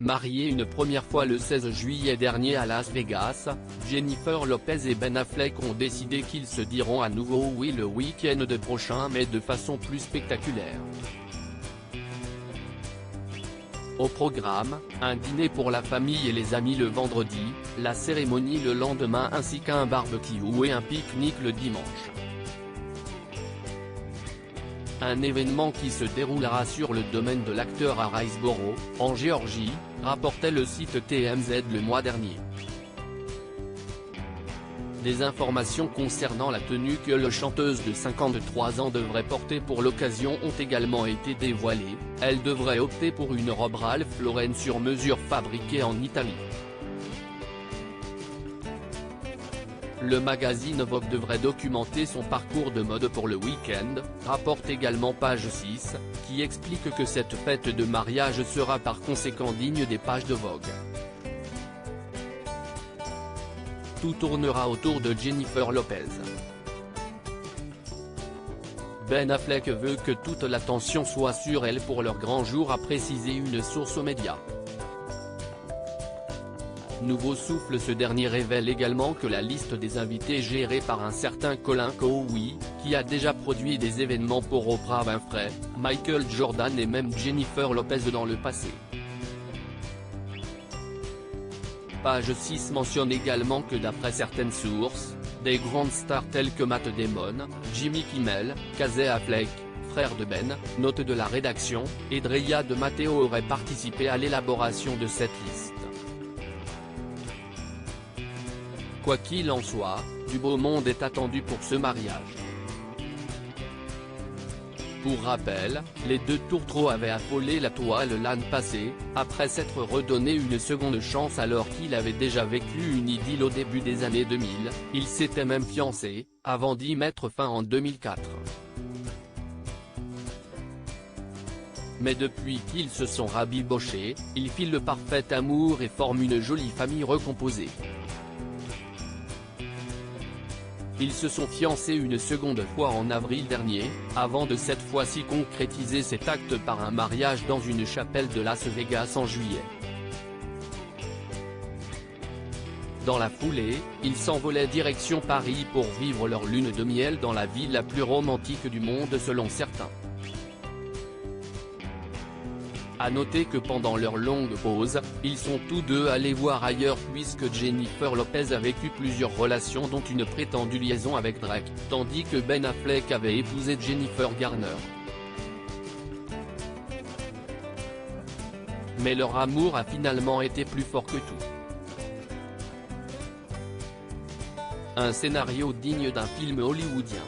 Mariés une première fois le 16 juillet dernier à Las Vegas, Jennifer Lopez et Ben Affleck ont décidé qu'ils se diront à nouveau oui le week-end prochain mais de façon plus spectaculaire. Au programme, un dîner pour la famille et les amis le vendredi, la cérémonie le lendemain ainsi qu'un barbecue et un pique-nique le dimanche. Un événement qui se déroulera sur le domaine de l'acteur à Riceboro, en Géorgie, rapportait le site TMZ le mois dernier. Des informations concernant la tenue que la chanteuse de 53 ans devrait porter pour l'occasion ont également été dévoilées. Elle devrait opter pour une robe Ralph Lauren sur mesure fabriquée en Italie. Le magazine Vogue devrait documenter son parcours de mode pour le week-end, rapporte également Page 6, qui explique que cette fête de mariage sera par conséquent digne des pages de Vogue. Tout tournera autour de Jennifer Lopez. Ben Affleck veut que toute l'attention soit sur elle pour leur grand jour, a précisé une source aux médias. Nouveau souffle, ce dernier révèle également que la liste des invités gérée par un certain Colin Cowie, qui a déjà produit des événements pour Oprah Winfrey, Michael Jordan et même Jennifer Lopez dans le passé. Page 6 mentionne également que d'après certaines sources, des grandes stars telles que Matt Damon, Jimmy Kimmel, Casey Affleck, frère de Ben, note de la rédaction, et Dreya de Matteo auraient participé à l'élaboration de cette liste. Quoi qu'il en soit, du beau monde est attendu pour ce mariage. Pour rappel, les deux tourtereaux avaient affolé la toile l'an passé, après s'être redonné une seconde chance alors qu'il avait déjà vécu une idylle au début des années 2000, ils s'étaient même fiancés, avant d'y mettre fin en 2004. Mais depuis qu'ils se sont rabibochés, ils filent le parfait amour et forment une jolie famille recomposée. Ils se sont fiancés une seconde fois en avril dernier, avant de cette fois-ci concrétiser cet acte par un mariage dans une chapelle de Las Vegas en juillet. Dans la foulée, ils s'envolaient direction Paris pour vivre leur lune de miel dans la ville la plus romantique du monde selon certains. A noter que pendant leur longue pause, ils sont tous deux allés voir ailleurs puisque Jennifer Lopez a vécu plusieurs relations dont une prétendue liaison avec Drake, tandis que Ben Affleck avait épousé Jennifer Garner. Mais leur amour a finalement été plus fort que tout. Un scénario digne d'un film hollywoodien.